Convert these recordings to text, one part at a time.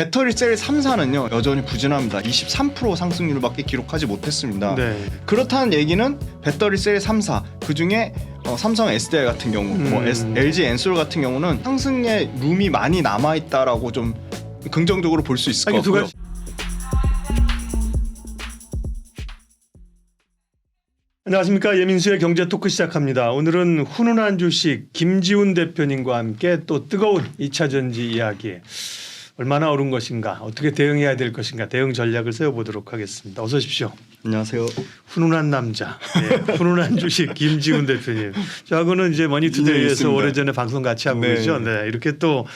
배터리 셀 3사는요 여전히 부진합니다. 23% 상승률밖에 기록하지 못했습니다. 네. 그렇다는 얘기는 배터리 셀 3사 그중에 삼성 SDI 같은 경우, 뭐 LG 엔솔 같은 경우는 상승의 룸이 많이 남아 있다라고 좀 긍정적으로 볼 수 있을 것 같고요. 안녕하십니까. 예민수의 경제 토크 시작합니다. 오늘은 훈훈한 주식 김지훈 대표님과 함께 또 뜨거운 2차 전지 이야기 얼마나 오른 것인가, 어떻게 대응해야 될 것인가, 대응 전략을 세워보도록 하겠습니다. 어서 오십시오. 안녕하세요. 훈훈한 남자, 네, 훈훈한 주식 김지훈 대표님. 저하고는 이제 머니투데이에서 오래전에 방송 같이 하고 그러죠. 네, 이렇게 또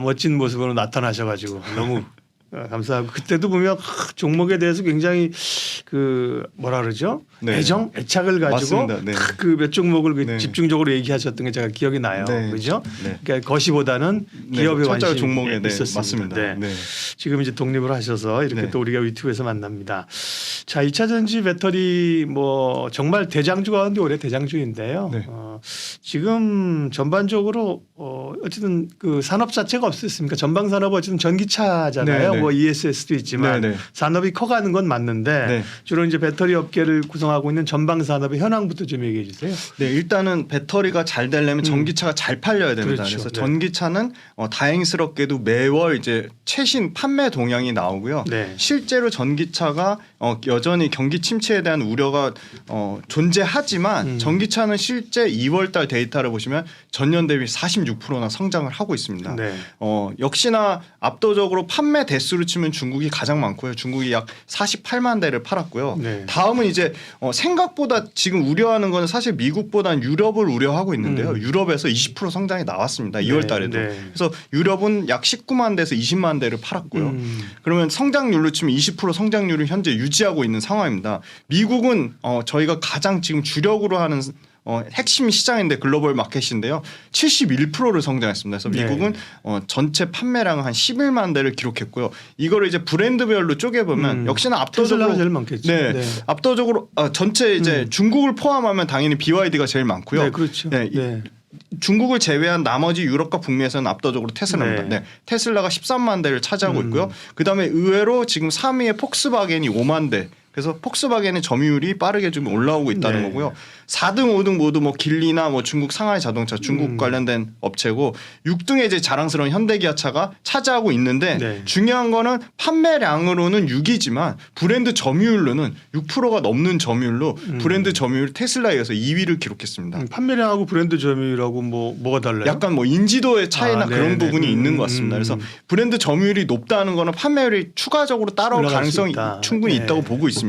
멋진 모습으로 나타나셔가지고 너무 감사하고, 그때도 보면 종목에 대해서 굉장히 그 뭐라 그러죠? 네. 애착을 가지고 네. 그 몇 종목을 네. 집중적으로 얘기하셨던 게 제가 기억이 나요. 네. 그죠? 네. 그러니까 것이보다는 기업의 철저히 관심이 종목에 있었습니다. 맞습니다. 네. 네. 지금 이제 독립을 하셔서 이렇게 네. 또 우리가 유튜브에서 만납니다. 자, 2차 전지 배터리 뭐 정말 대장주 가운데 올해 대장주인데요. 네. 지금 전반적으로 어쨌든 그 산업 자체가 없었습니까? 전방 산업 어쨌든 전기차잖아요. 네. 뭐 ESS도 있지만 네. 산업이 커가는 건 맞는데 네. 주로 이제 배터리 업계를 구성하고 있는 전방 산업의 현황부터 좀 얘기해 주세요. 네, 일단은 배터리가 잘 되려면 전기차가 잘 팔려야 됩니다. 그렇죠. 그래서 네. 전기차는 다행스럽게도 매월 이제 최신 판매 동향이 나오고요. 네. 실제로 전기차가 여전히 경기 침체에 대한 우려가 존재하지만 전기차는 실제 2월달 데이터를 보시면 전년 대비 46%나 성장을 하고 있습니다. 네. 역시나 압도적으로 판매 대수로 치면 중국이 가장 많고요. 중국이 약 48만 대를 팔았고요. 네. 다음은 이제 생각보다 지금 우려하는 거는 사실 미국보다는 유럽을 우려하고 있는데요. 유럽에서 20% 성장이 나왔습니다. 2월 달에도. 네. 그래서 유럽은 약 19만 대에서 20만 대를 팔았고요. 그러면 성장률로 치면 20% 성장률을 현재 유지하고 있는 상황입니다. 미국은 저희가 가장 지금 주력으로 하는 핵심 시장인데 글로벌 마켓인데요. 71%를 성장했습니다. 그래서 미국은 전체 판매량 한 11만 대를 기록했고요. 이거를 이제 브랜드별로 쪼개보면 역시나 압도적으로 제일 많겠죠. 네, 네. 압도적으로 전체 이제 중국을 포함하면 당연히 BYD가 제일 많고요. 네, 그렇죠. 네, 네. 중국을 제외한 나머지 유럽과 북미에서는 압도적으로 테슬라입니다. 네. 네. 테슬라가 13만 대를 차지하고 있고요. 그다음에 의외로 지금 3위에 폭스바겐이 5만 대. 그래서 폭스바겐의 점유율이 빠르게 좀 올라오고 있다는 네. 거고요. 4등, 5등 모두 뭐 길리나 뭐 중국 상하이 자동차, 중국 관련된 업체고 6등에 이제 자랑스러운 현대기아차가 차지하고 있는데 네. 중요한 거는 판매량으로는 6위지만 브랜드 점유율로는 6%가 넘는 점유율로 브랜드 점유율 테슬라에 의해서 2위를 기록했습니다. 판매량하고 브랜드 점유율하고 뭐가 달라요? 약간 뭐 인지도의 차이나 그런 부분이 있는 것 같습니다. 그래서 브랜드 점유율이 높다는 거는 판매율이 추가적으로 따라올 가능성이 충분히 있다고 보고 있습니다.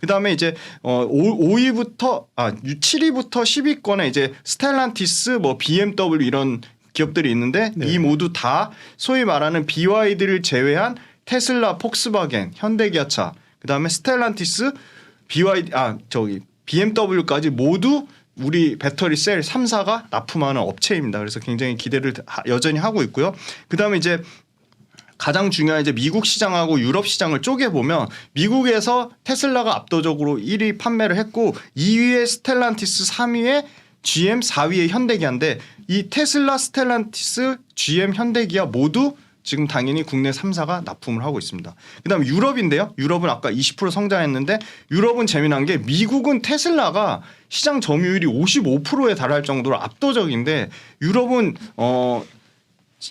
그다음에 이제 5위부터 7위부터 10위권에 이제 스텔란티스, 뭐 BMW 이런 기업들이 있는데 이 모두 다 소위 말하는 BYD를 제외한 테슬라, 폭스바겐, 현대기아차, 그다음에 스텔란티스, BYD BMW까지 모두 우리 배터리 셀 3사가 납품하는 업체입니다. 그래서 굉장히 기대를 여전히 하고 있고요. 그다음에 이제 가장 중요한 이제 미국 시장하고 유럽 시장을 쪼개보면 미국에서 테슬라가 압도적으로 1위 판매를 했고 2위에 스텔란티스, 3위에 GM, 4위에 현대기아인데 이 테슬라, 스텔란티스, GM, 현대기아 모두 지금 당연히 국내 3사가 납품을 하고 있습니다. 그다음에 유럽인데요. 유럽은 아까 20% 성장했는데 유럽은 재미난 게 미국은 테슬라가 시장 점유율이 55%에 달할 정도로 압도적인데 유럽은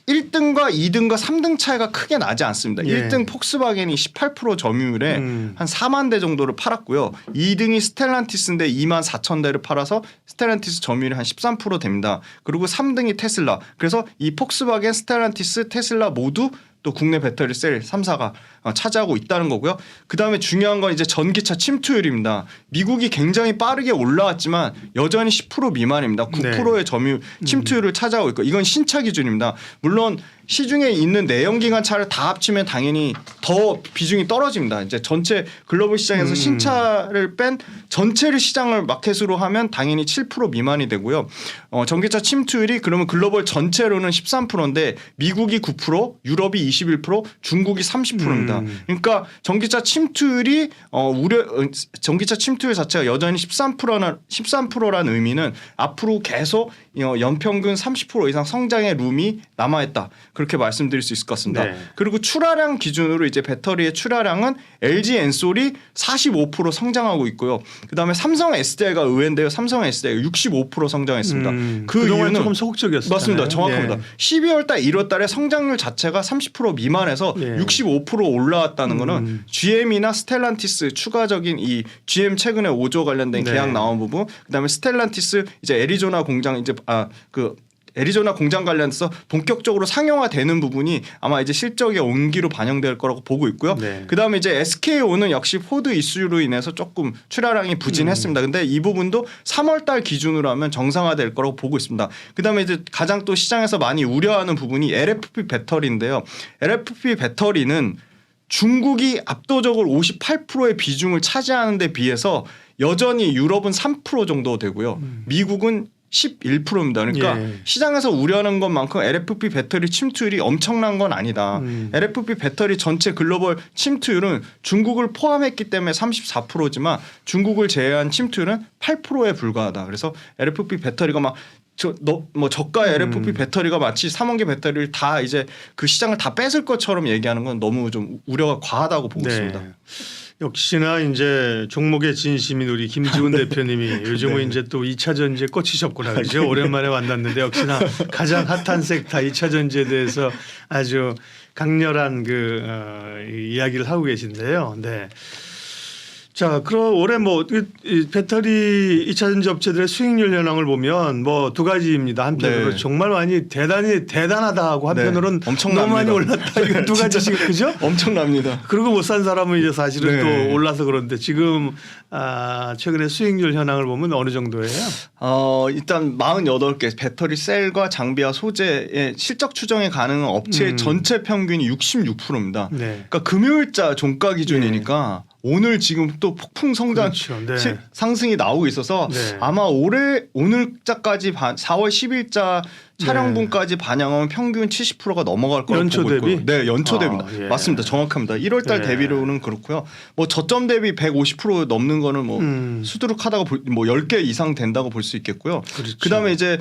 1등과 2등과 3등 차이가 크게 나지 않습니다. 1등 폭스바겐이 18% 점유율에 한 4만 대 정도를 팔았고요. 2등이 스텔란티스인데 2만 4천 대를 팔아서 스텔란티스 점유율이 한 13% 됩니다. 그리고 3등이 테슬라. 그래서 이 폭스바겐, 스텔란티스, 테슬라 모두 또 국내 배터리 셀 3사가 차지하고 있다는 거고요. 그다음에 중요한 건 이제 전기차 침투율입니다. 미국이 굉장히 빠르게 올라왔지만 여전히 10% 미만입니다. 9%의 점유 침투율을 차지하고 있고 이건 신차 기준입니다. 물론 시중에 있는 내연기관 차를 다 합치면 당연히 더 비중이 떨어집니다. 이제 전체 글로벌 시장에서 신차를 뺀 전체를 시장을 마켓으로 하면 당연히 7% 미만이 되고요. 전기차 침투율이 그러면 글로벌 전체로는 13%인데 미국이 9%, 유럽이 21%, 중국이 30%입니다. 그러니까 전기차 침투율이 전기차 침투율 자체가 여전히 13%라는 의미는 앞으로 계속 연평균 30% 이상 성장의 룸이 남아있다. 그렇게 말씀드릴 수 있을 것 같습니다. 네. 그리고 출하량 기준으로 이제 배터리의 출하량은 LG 엔솔이 45% 성장하고 있고요. 그다음에 삼성 SDI가 의외인데요. 삼성 SDI가 65% 성장했습니다. 그 그동안 이유는 조금 소극적이었어요. 맞습니다. 정확합니다. 12월 달, 1월 달에 성장률 자체가 30% 미만에서 65% 올라왔다는 거는 GM이나 스텔란티스 추가적인 이 GM 최근에 5조 관련된 계약 나온 부분, 그다음에 스텔란티스 이제 애리조나 공장 이제 애리조나 공장 관련해서 본격적으로 상용화되는 부분이 아마 이제 실적의 온기로 반영될 거라고 보고 있고요. 그다음에 이제 SKO는 역시 포드 이슈로 인해서 조금 출하량이 부진했습니다. 근데 이 부분도 3월 달 기준으로 하면 정상화될 거라고 보고 있습니다. 그다음에 이제 가장 또 시장에서 많이 우려하는 부분이 LFP 배터리인데요. LFP 배터리는 중국이 압도적으로 58%의 비중을 차지하는 데 비해서 여전히 유럽은 3% 정도 되고요. 미국은 11%입니다. 그러니까 시장에서 우려하는 것만큼 LFP 배터리 침투율이 엄청난 건 아니다. LFP 배터리 전체 글로벌 침투율은 중국을 포함했기 때문에 34%지만 중국을 제외한 침투율은 8%에 불과하다. 그래서 LFP 배터리가 막 저가 LFP 배터리가 마치 3원기 배터리를 다 이제 그 시장을 다 뺏을 것처럼 얘기하는 건 너무 좀 우려가 과하다고 보고 있습니다. 역시나 이제 종목의 진심인 우리 김지훈 대표님이 요즘은 이제 또 2차 전지에 꽂히셨구나. 그죠? 오랜만에 만났는데 역시나 가장 핫한 섹터 2차 전지에 대해서 아주 강렬한 이야기를 하고 계신데요. 네. 자, 그럼 올해 이 배터리 2차 전지 업체들의 수익률 현황을 보면 두 가지입니다. 한편으로 정말 많이 대단하다 하고 한편으로는 너무 많이 올랐다. 이거 두 가지씩 그죠? 엄청납니다. 그리고 못 산 사람은 이제 사실은 또 올라서 그런데 지금 최근에 수익률 현황을 보면 어느 정도예요? 일단 48개 배터리 셀과 장비와 소재의 실적 추정이 가능한 업체의 전체 평균이 66%입니다. 그러니까 금요일자 종가 기준이니까 오늘 지금 또 폭풍 성장 상승이 나오고 있어서 아마 오늘자까지 4월 10일자 촬영분까지 반영하면 평균 70%가 넘어갈 거라고 보고 있고요. 네, 연초 대비입니다. 맞습니다. 정확합니다. 1월 달 대비로는 그렇고요. 저점 대비 150% 넘는 거는 수두룩하다고 10개 이상 된다고 볼 수 있겠고요. 그다음에 이제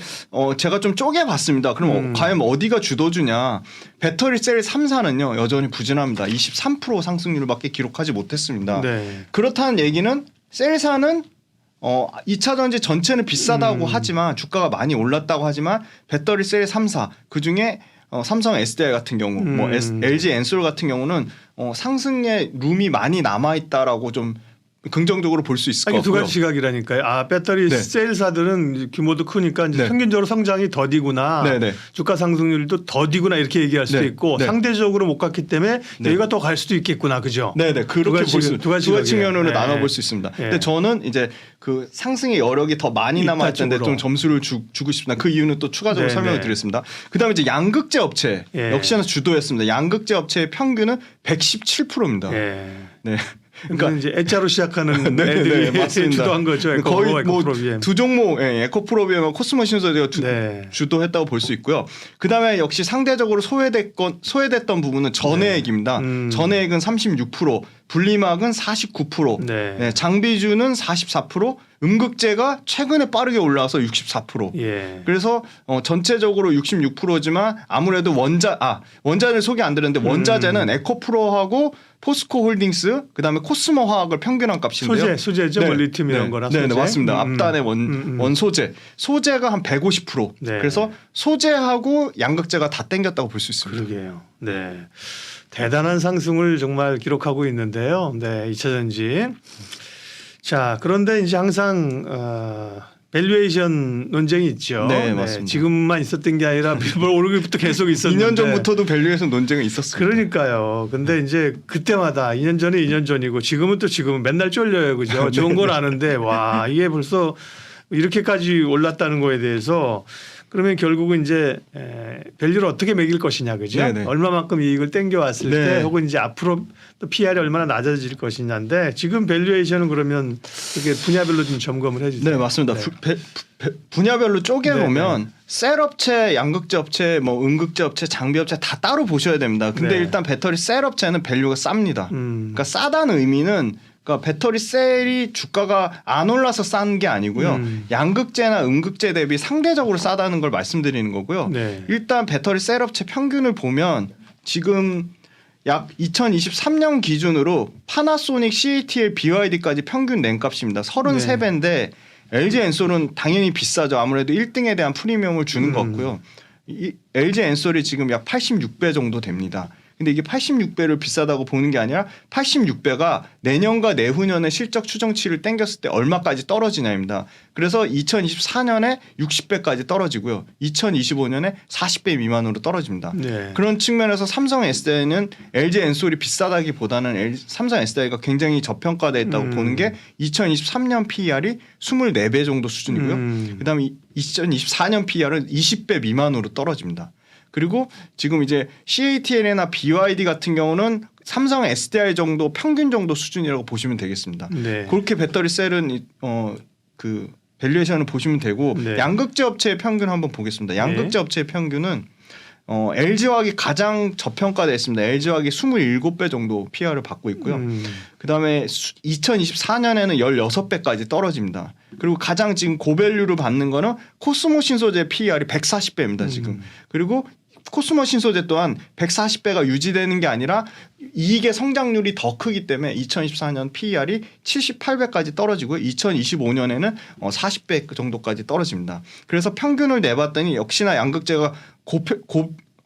제가 좀 쪼개 봤습니다. 그럼 과연 어디가 주도주냐? 배터리 셀 3사는요. 여전히 부진합니다. 23% 상승률밖에 기록하지 못했습니다. 그렇다는 얘기는 셀사는 2차 전지 전체는 비싸다고 하지만 주가가 많이 올랐다고 하지만 배터리 셀 3사 그중에 삼성 SDI 같은 경우 LG 엔솔 같은 경우는 상승의 룸이 많이 남아 있다라고 좀 긍정적으로 볼 수 있을 것 같고요. 두 가지 시각이라니까요. 배터리 셀사들은 규모도 크니까 이제 평균적으로 성장이 더디구나. 주가 상승률도 더디구나 이렇게 얘기할 수도 있고 상대적으로 못 갔기 때문에 여기가 더 갈 수도 있겠구나. 그죠? 그렇게 두 가지 측면으로 나눠볼 수 있습니다. 근데 저는 이제 그 상승의 여력이 더 많이 남아 있는데 좀 점수를 주고 싶습니다. 그 이유는 또 추가적으로 설명을 드리겠습니다. 그다음에 이제 양극재 업체 역시나 주도했습니다. 양극재 업체의 평균은 117%입니다. 그러니까 이제 애자로 시작하는 애들이 맞습니다. 주도한 거죠. 거의 두 종목 에코프로비엠과 코스모 신소재가 주도했다고 볼 수 있고요. 그다음에 역시 상대적으로 소외됐던 부분은 전해액입니다. 전해액은 36%, 분리막은 49%, 장비주는 44%, 음극재가 최근에 빠르게 올라와서 64%. 그래서 전체적으로 66%지만 아무래도 원자를 소개 안 드렸는데 원자재는 에코프로하고 포스코 홀딩스 그다음에 코스모 화학을 평균한 값인데요. 소재죠. 리튬 이런 거나 소재. 맞습니다. 앞단의 원소재. 소재가 한 150%. 그래서 소재하고 양극재가 다 땡겼다고 볼 수 있습니다. 그러게요. 대단한 상승을 정말 기록하고 있는데요. 2차 전지. 자, 그런데 이제 항상 밸류에이션 논쟁이 있죠. 맞습니다. 지금만 있었던 게 아니라 빌보드 오르기부터 계속 있었는데 2년 전부터도 밸류에이션 논쟁은 있었습니다. 그러니까요. 근데 이제 그때마다 2년 전에 2년 전이고 지금은 맨날 쫄려요. 그죠? 좋은 건 아는데 이게 벌써 이렇게까지 올랐다는 거에 대해서 그러면 결국은 이제 밸류를 어떻게 매길 것이냐, 그죠? 얼마만큼 이익을 땡겨왔을 때 혹은 이제 앞으로 또 PR이 얼마나 낮아질 것이냐인데 지금 밸류에이션은 그러면 이렇게 분야별로 좀 점검을 해주세요. 네, 맞습니다. 분야별로 쪼개보면 셀 업체, 양극재 업체, 음극재 업체, 장비 업체 다 따로 보셔야 됩니다. 근데 일단 배터리 셀 업체는 밸류가 쌉니다. 그러니까 싸다는 의미는 그러니까 배터리 셀이 주가가 안 올라서 싼 게 아니고요. 양극재나 음극재 대비 상대적으로 싸다는 걸 말씀드리는 거고요. 네. 일단 배터리 셀 업체 평균을 보면 지금 약 2023년 기준으로 파나소닉, CATL, BYD까지 평균 낸값입니다. 33배인데 LG 엔솔은 당연히 비싸죠. 아무래도 1등에 대한 프리미엄을 주는 것 같고요. 이 LG 엔솔이 지금 약 86배 정도 됩니다. 근데 이게 86배를 비싸다고 보는 게 아니라 86배가 내년과 내후년의 실적 추정치를 땡겼을 때 얼마까지 떨어지냐입니다. 그래서 2024년에 60배까지 떨어지고요. 2025년에 40배 미만으로 떨어집니다. 네. 그런 측면에서 삼성 SDI는 LG 엔솔이 비싸다기보다는 삼성 SDI가 굉장히 저평가되어 있다고 보는 게 2023년 PER이 24배 정도 수준이고요. 그다음에 2024년 PER은 20배 미만으로 떨어집니다. 그리고 지금 이제 CATL이나 BYD 같은 경우는 삼성 SDI 정도 평균 정도 수준이라고 보시면 되겠습니다. 네. 그렇게 배터리 셀은 그 밸류에이션을 보시면 되고 네. 양극재 업체의 평균 한번 보겠습니다. 양극재 업체의 평균은 LG화학이 가장 저평가되어 있습니다. LG화학이 27배 정도 PR을 받고 있고요. 그다음에 2024년에는 16배까지 떨어집니다. 그리고 가장 지금 고밸류를 받는 거는 코스모 신소재 PR이 140배입니다. 지금. 그리고 코스모 신소재 또한 140배가 유지되는 게 아니라 이익의 성장률이 더 크기 때문에 2024년 PER이 78배까지 떨어지고요. 2025년에는 40배 정도까지 떨어집니다. 그래서 평균을 내봤더니 역시나 양극재가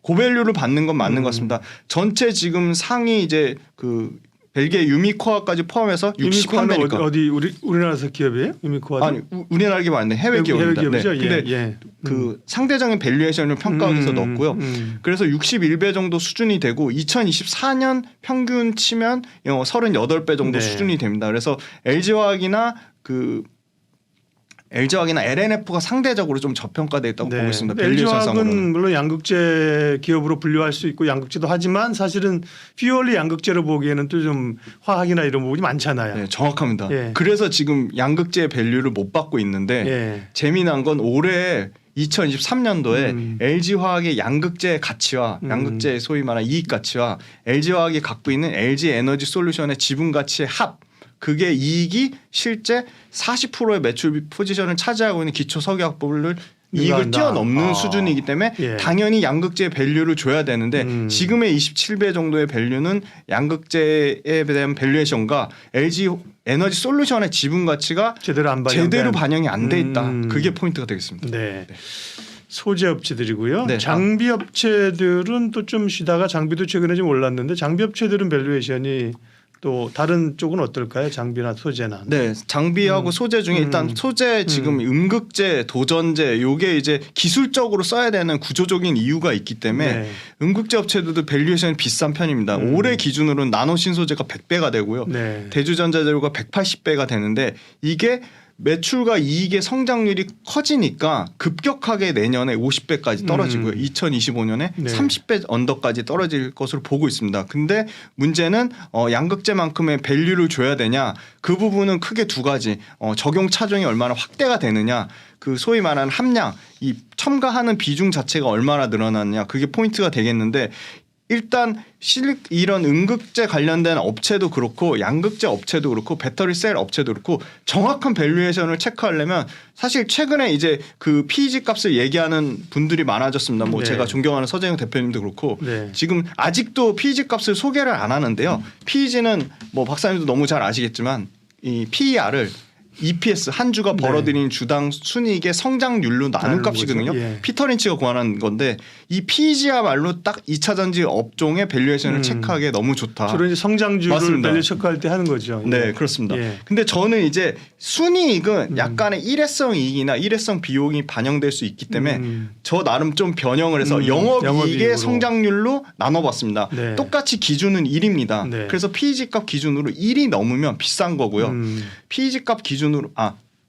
고밸류를 받는 건 맞는 것 같습니다. 전체 지금 상위 이제 그 벨기에 유미코아까지 포함해서 63배니까. 어디 우리나라에서 기업이에요? 유미코아? 아니 우리나라 기업 아닌데 해외 기업입니다. 기업이죠. 네. 근데 그 상대적인 밸류에이션을 평가하기 위해서 넣었고요. 그래서 61배 정도 수준이 되고 2024년 평균 치면 38배 정도 네. 수준이 됩니다. 그래서 LG화학이나 LNF가 상대적으로 좀 저평가되어 있다고 보고 있습니다. LG화학은 물론 양극재 기업으로 분류할 수 있고 양극재도 하지만 사실은 퓨얼리 양극재로 보기에는 또 좀 화학이나 이런 부분이 많잖아요. 네, 정확합니다. 예. 그래서 지금 양극재 밸류를 못 받고 있는데 예. 재미난 건 올해 2023년도에 LG화학의 양극재 가치와 양극재 소위 말하는 이익 가치와 LG화학이 갖고 있는 LG에너지 솔루션의 지분 가치의 합 그게 이익이 실제 40%의 매출 포지션을 차지하고 있는 기초석유화학부를 이익을 뛰어넘는 수준이기 때문에 당연히 양극재 밸류를 줘야 되는데 지금의 27배 정도의 밸류는 양극재에 대한 밸류에이션과 LG 에너지 솔루션의 지분 가치가 제대로 반영이 안 돼 있다. 그게 포인트가 되겠습니다. 네. 소재 업체들이고요. 네. 장비 업체들은 또 좀 쉬다가 장비도 최근에 좀 올랐는데 장비 업체들은 밸류에이션이 또 다른 쪽은 어떨까요? 장비나 소재나. 네, 장비하고 소재 중에 일단 소재 지금 음극재, 도전재 요게 이제 기술적으로 써야 되는 구조적인 이유가 있기 때문에 음극재 업체들도 밸류에이션이 비싼 편입니다. 올해 기준으로는 나노 신소재가 100배가 되고요. 대주전자재료가 180배가 되는데 이게 매출과 이익의 성장률이 커지니까 급격하게 내년에 50배까지 떨어지고요. 2025년에 30배 언더까지 떨어질 것으로 보고 있습니다. 근데 문제는 양극재만큼의 밸류를 줘야 되냐 그 부분은 크게 두 가지 적용 차종이 얼마나 확대가 되느냐 그 소위 말하는 함량 이 첨가하는 비중 자체가 얼마나 늘어났냐 그게 포인트가 되겠는데 일단 이런 음극재 관련된 업체도 그렇고 양극재 업체도 그렇고 배터리 셀 업체도 그렇고 정확한 밸류에이션을 체크하려면 사실 최근에 이제 그 PEG 값을 얘기하는 분들이 많아졌습니다. 뭐 제가 존경하는 서재영 대표님도 그렇고 지금 아직도 PEG 값을 소개를 안 하는데요. PEG는 뭐 박사님도 너무 잘 아시겠지만 이 PER을 EPS 한 주가 벌어들인 주당 순이익의 성장률로 나눈 값이거든요. 피터 린치가 고안한 건데 이 PEG야말로 딱 2차 전지 업종의 밸류에이션을 체크하기에 너무 좋다. 주로 이제 성장률을 밸류 체크할 때 하는 거죠. 네, 그렇습니다. 근데 저는 이제 순이익은 약간의 일회성 이익이나 일회성 비용이 반영될 수 있기 때문에 저 나름 좀 변형을 해서 영업이익의 성장률로 나눠봤습니다. 똑같이 기준은 1입니다. 그래서 PEG 값 기준으로 1이 넘으면 비싼 거고요. PEG 값 기준으로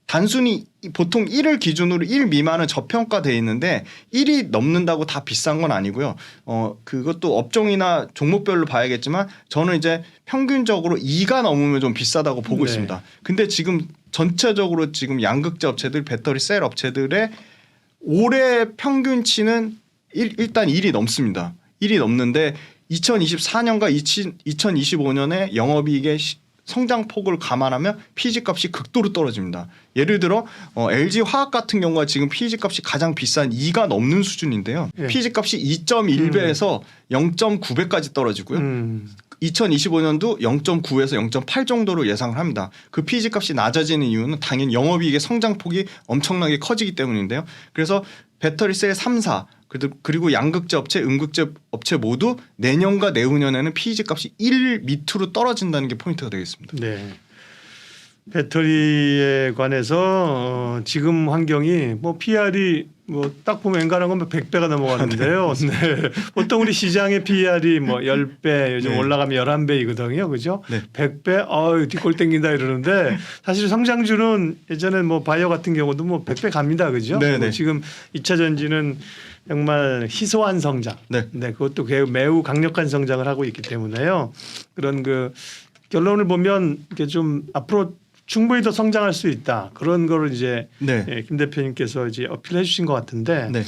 단순히 보통 1을 기준으로 1 미만은 저평가돼 있는데 1이 넘는다고 다 비싼 건 아니고요. 그것도 업종이나 종목별로 봐야겠지만 저는 이제 평균적으로 2가 넘으면 좀 비싸다고 보고 있습니다. 근데 지금 전체적으로 지금 양극재 업체들, 배터리 셀 업체들의 올해 평균치는 일단 1이 넘습니다. 1이 넘는데 2024년과 2025년에 영업이익의 성장폭을 감안하면 PEG 값이 극도로 떨어집니다. 예를 들어 LG 화학 같은 경우가 지금 PEG 값이 가장 비싼 2가 넘는 수준인데요. 예. PEG 값이 2.1배에서 0.9배까지 떨어지고요. 2025년도 0.9에서 0.8 정도로 예상을 합니다. 그 PEG 값이 낮아지는 이유는 당연히 영업이익의 성장폭이 엄청나게 커지기 때문인데요. 그래서 배터리셀 3사 그리고 양극재 업체, 음극재 업체 모두 내년과 내후년에는 PEG 값이 1 밑으로 떨어진다는 게 포인트가 되겠습니다. 네. 배터리에 관해서 지금 환경이 뭐 PR이 뭐 딱 보면 엔간한 건 100배가 넘어가는데요. 네. 보통 우리 시장의 PR이 뭐 10배 요즘 네. 올라가면 11배이거든요. 그죠? 네. 100배 뒷골 땡긴다 이러는데 사실 성장주는 예전에 뭐 바이오 같은 경우도 뭐 100배 갑니다. 그죠? 네, 네. 지금 2차 전지는 정말 희소한 성장. 네. 네. 그것도 매우 강력한 성장을 하고 있기 때문에요. 그런 그 결론을 보면 이게 좀 앞으로 충분히 더 성장할 수 있다. 그런 거를 이제 네. 김 대표님께서 이제 어필해 주신 것 같은데 네.